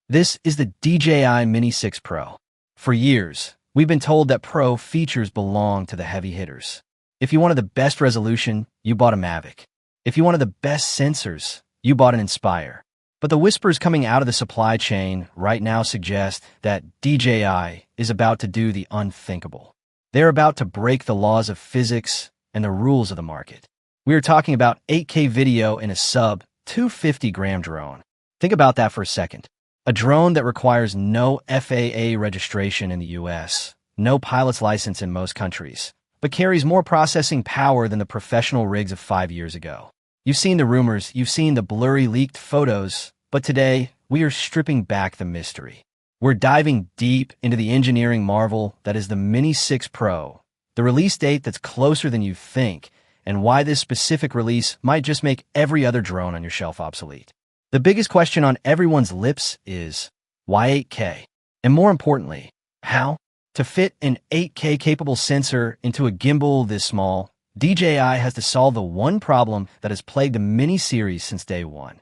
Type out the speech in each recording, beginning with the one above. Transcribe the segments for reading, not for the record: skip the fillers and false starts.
This is the DJI Mini 6 Pro. For years, we've been told that Pro features belong to the heavy hitters. If you wanted the best resolution, you bought a Mavic. If you wanted the best sensors, you bought an Inspire. But the whispers coming out of the supply chain right now suggest that DJI is about to do the unthinkable. They're about to break the laws of physics and the rules of the market. We are talking about 8K video in a sub-250-gram drone. Think about that for a second. A drone that requires no FAA registration in the US, no pilot's license in most countries, but carries more processing power than the professional rigs of 5 years ago. You've seen the rumors, you've seen the blurry leaked photos, but today we are stripping back the mystery. We're diving deep into the engineering marvel that is the Mini 6 Pro, the release date that's closer than you think, and why this specific release might just make every other drone on your shelf obsolete. The biggest question on everyone's lips is, why 8K? And more importantly, how? To fit an 8K capable sensor into a gimbal this small, DJI has to solve the one problem that has plagued the Mini series since day one: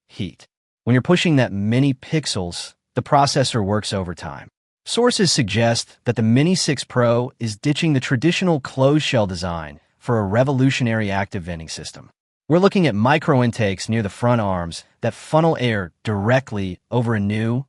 heat. When you're pushing that many pixels, the processor works overtime. Sources suggest that the Mini 6 Pro is ditching the traditional closed shell design for a revolutionary active venting system. We're looking at micro intakes near the front arms that funnel air directly over a new,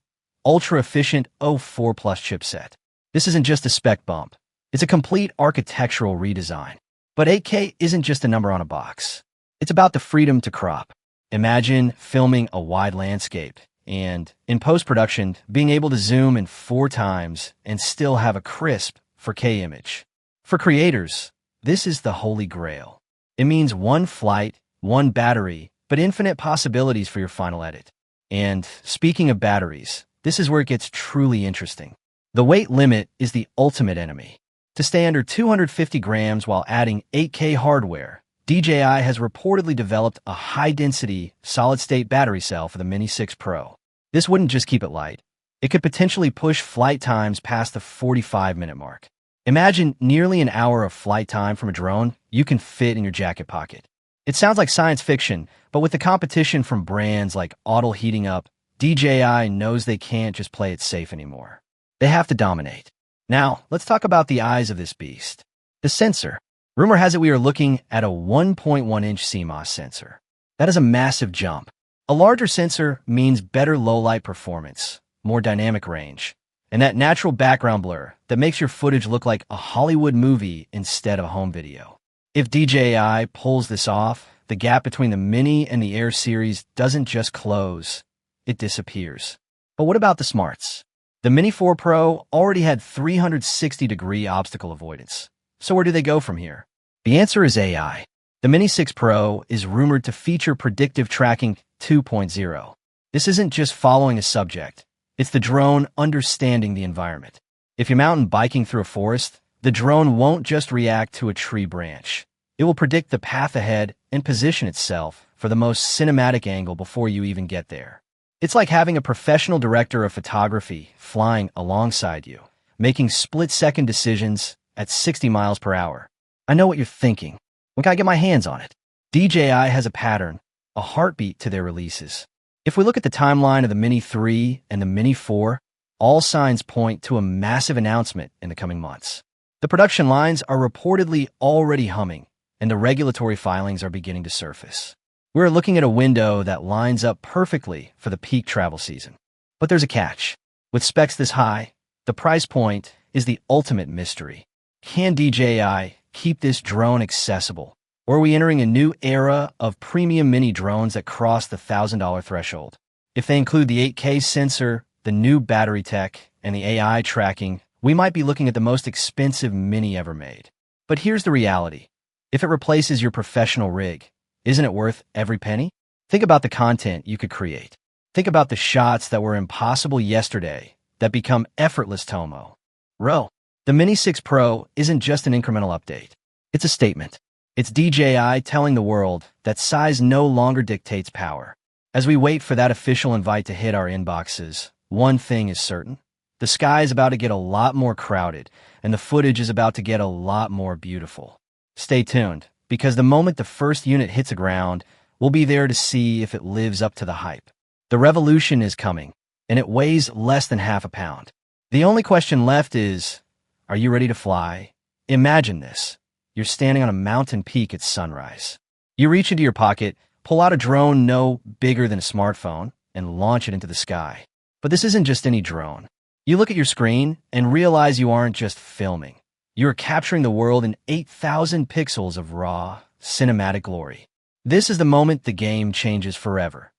ultra-efficient O4 Plus chipset. This isn't just a spec bump. It's a complete architectural redesign. But 8K isn't just a number on a box. It's about the freedom to crop. Imagine filming a wide landscape and, in post-production, being able to zoom in 4 times and still have a crisp 4K image. For creators, this is the holy grail. It means one flight, one battery, but infinite possibilities for your final edit. And speaking of batteries, this is where it gets truly interesting. The weight limit is the ultimate enemy. To stay under 250 grams while adding 8K hardware, DJI has reportedly developed a high-density, solid-state battery cell for the Mini 6 Pro. This wouldn't just keep it light. It could potentially push flight times past the 45-minute mark. Imagine nearly an hour of flight time from a drone you can fit in your jacket pocket. It sounds like science fiction, but with the competition from brands like Autel heating up, DJI knows they can't just play it safe anymore. They have to dominate. Now, let's talk about the eyes of this beast. The sensor. Rumor has it we are looking at a 1.1-inch CMOS sensor. That is a massive jump. A larger sensor means better low-light performance, more dynamic range, and that natural background blur that makes your footage look like a Hollywood movie instead of home video. If DJI pulls this off, the gap between the Mini and the Air series doesn't just close, it disappears. But what about the smarts? The Mini 4 Pro already had 360-degree obstacle avoidance. So where do they go from here? The answer is AI. The Mini 6 Pro is rumored to feature predictive tracking 2.0. This isn't just following a subject. It's the drone understanding the environment. If you're mountain biking through a forest, the drone won't just react to a tree branch. It will predict the path ahead and position itself for the most cinematic angle before you even get there. It's like having a professional director of photography flying alongside you, making split-second decisions at 60 miles per hour. I know what you're thinking. When can I get my hands on it? DJI has a pattern, a heartbeat to their releases. If we look at the timeline of the Mini 3 and the Mini 4, all signs point to a massive announcement in the coming months. The production lines are reportedly already humming, and the regulatory filings are beginning to surface. We're looking at a window that lines up perfectly for the peak travel season. But there's a catch. With specs this high, the price point is the ultimate mystery. Can DJI keep this drone accessible? Or are we entering a new era of premium mini drones that cross the $1,000 threshold? If they include the 8K sensor, the new battery tech, and the AI tracking, we might be looking at the most expensive Mini ever made. But here's the reality. If it replaces your professional rig, isn't it worth every penny? Think about the content you could create. Think about the shots that were impossible yesterday that become effortless tomorrow. The Mini 6 Pro isn't just an incremental update. It's a statement. It's DJI telling the world that size no longer dictates power. As we wait for that official invite to hit our inboxes, one thing is certain. The sky is about to get a lot more crowded, and the footage is about to get a lot more beautiful. Stay tuned, because the moment the first unit hits the ground, we'll be there to see if it lives up to the hype. The revolution is coming, and it weighs less than half a pound. The only question left is, are you ready to fly? Imagine this. You're standing on a mountain peak at sunrise. You reach into your pocket, pull out a drone no bigger than a smartphone, and launch it into the sky. But this isn't just any drone. You look at your screen and realize you aren't just filming. You are capturing the world in 8,000 pixels of raw, cinematic glory. This is the moment the game changes forever.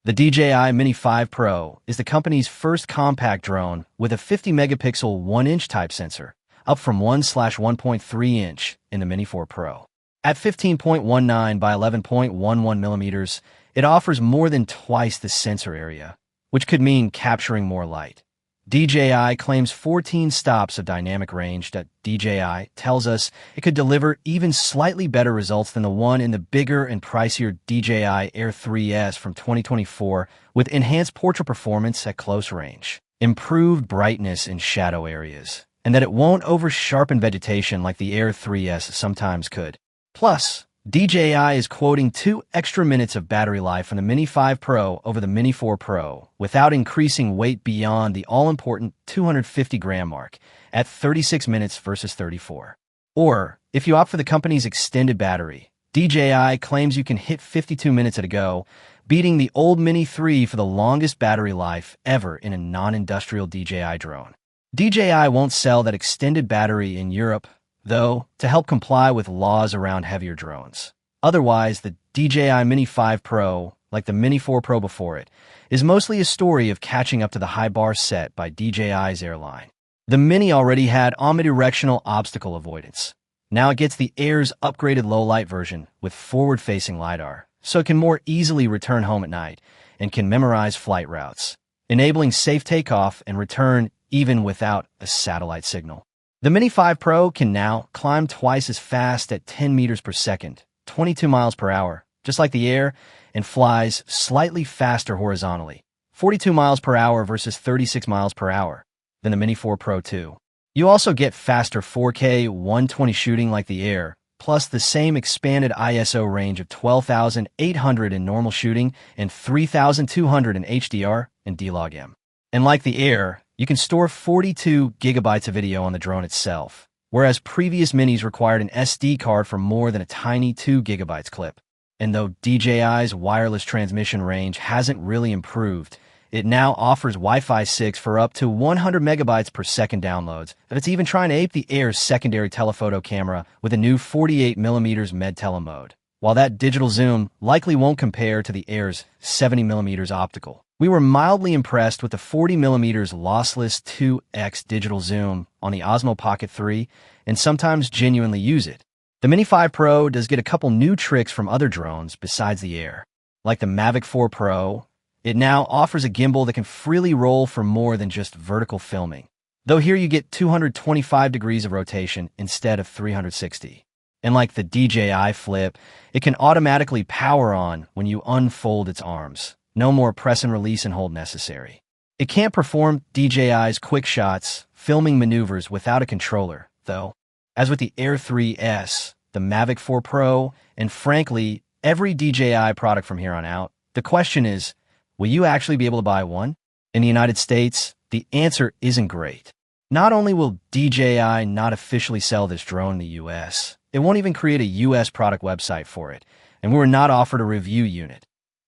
The DJI Mini 5 Pro is the company's first compact drone with a 50-megapixel 1-inch type sensor, up from 1/1.3 inch in the Mini 4 Pro. At 15.19 by 11.11 millimeters, it offers more than twice the sensor area, which could mean capturing more light. DJI claims 14 stops of dynamic range that DJI tells us it could deliver even slightly better results than the one in the bigger and pricier DJI Air 3S from 2024, with enhanced portrait performance at close range, improved brightness in shadow areas, and that it won't over-sharpen vegetation like the Air 3S sometimes could. Plus, DJI is quoting 2 extra minutes of battery life on the Mini 5 Pro over the Mini 4 Pro without increasing weight beyond the all-important 250-gram mark at 36 minutes versus 34. Or, if you opt for the company's extended battery, DJI claims you can hit 52 minutes at a go, beating the old Mini 3 for the longest battery life ever in a non-industrial DJI drone. DJI won't sell that extended battery in Europe, though, to help comply with laws around heavier drones. Otherwise, the DJI Mini 5 Pro, like the Mini 4 Pro before it, is mostly a story of catching up to the high bar set by DJI's airline. The Mini already had omnidirectional obstacle avoidance. Now it gets the Air's upgraded low-light version with forward-facing LiDAR, so it can more easily return home at night and can memorize flight routes, enabling safe takeoff and return even without a satellite signal. The Mini 5 Pro can now climb twice as fast at 10 meters per second, 22 miles per hour, just like the Air, and flies slightly faster horizontally, 42 miles per hour versus 36 miles per hour, than the Mini 4 Pro 2. You also get faster 4K 120 shooting like the Air, plus the same expanded ISO range of 12,800 in normal shooting and 3,200 in HDR and D-Log-M. And like the Air, you can store 42 gigabytes of video on the drone itself, whereas previous Minis required an SD card for more than a tiny 2 gigabytes clip. And though DJI's wireless transmission range hasn't really improved, it now offers Wi-Fi 6 for up to 100 megabytes per second downloads, and it's even trying to ape the Air's secondary telephoto camera with a new 48mm med-tele mode. While that digital zoom likely won't compare to the Air's 70mm optical, we were mildly impressed with the 40mm lossless 2x digital zoom on the Osmo Pocket 3 and sometimes genuinely use it. The Mini 5 Pro does get a couple new tricks from other drones besides the Air. Like the Mavic 4 Pro, it now offers a gimbal that can freely roll for more than just vertical filming. Though here you get 225 degrees of rotation instead of 360. And like the DJI Flip, it can automatically power on when you unfold its arms. No more press and release and hold necessary. It can't perform DJI's quick shots, filming maneuvers without a controller, though. As with the Air 3S, the Mavic 4 Pro, and frankly, every DJI product from here on out, the question is, will you actually be able to buy one? In the United States, the answer isn't great. Not only will DJI not officially sell this drone in the US, it won't even create a US product website for it, and we were not offered a review unit.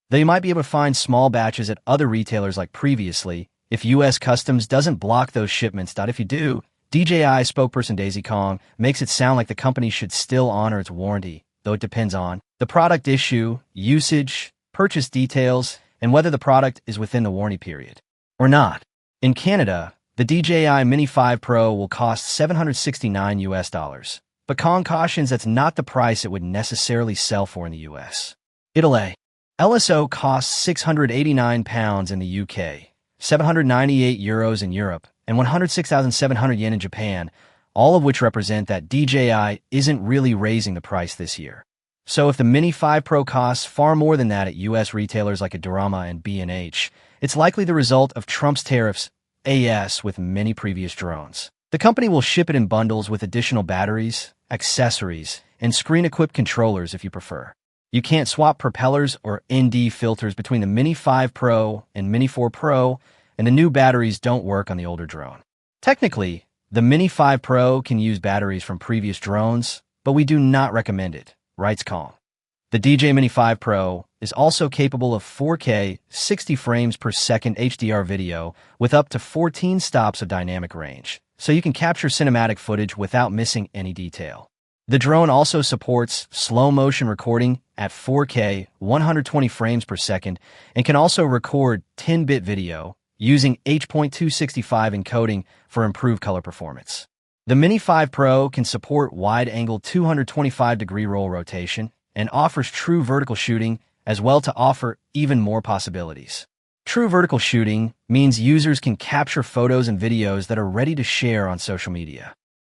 Though you might be able to find small batches at other retailers like previously, if US Customs doesn't block those shipments. If you do, DJI spokesperson Daisy Kong makes it sound like the company should still honor its warranty, though it depends on the product issue, usage, purchase details, and whether the product is within the warranty period or not. In Canada, the DJI Mini 5 Pro will cost $769 US, but Kong cautions that's not the price it would necessarily sell for in the US. Italy. LSO costs £689 in the UK, €798 in Europe, and 106,700 yen in Japan, all of which represent that DJI isn't really raising the price this year. So if the Mini 5 Pro costs far more than that at US retailers like Adorama and B&H, it's likely the result of Trump's tariffs, as with many previous drones. The company will ship it in bundles with additional batteries, accessories, and screen-equipped controllers if you prefer. You can't swap propellers or ND filters between the Mini 5 Pro and Mini 4 Pro, and the new batteries don't work on the older drone. Technically, the Mini 5 Pro can use batteries from previous drones, but we do not recommend it, writes Kong. The DJI Mini 5 Pro is also capable of 4K 60 frames per second HDR video with up to 14 stops of dynamic range, so you can capture cinematic footage without missing any detail. The drone also supports slow-motion recording at 4K 120 frames per second and can also record 10-bit video using H.265 encoding for improved color performance. The Mini 5 Pro can support wide-angle 225-degree roll rotation and offers true vertical shooting as well to offer even more possibilities. True vertical shooting means users can capture photos and videos that are ready to share on social media.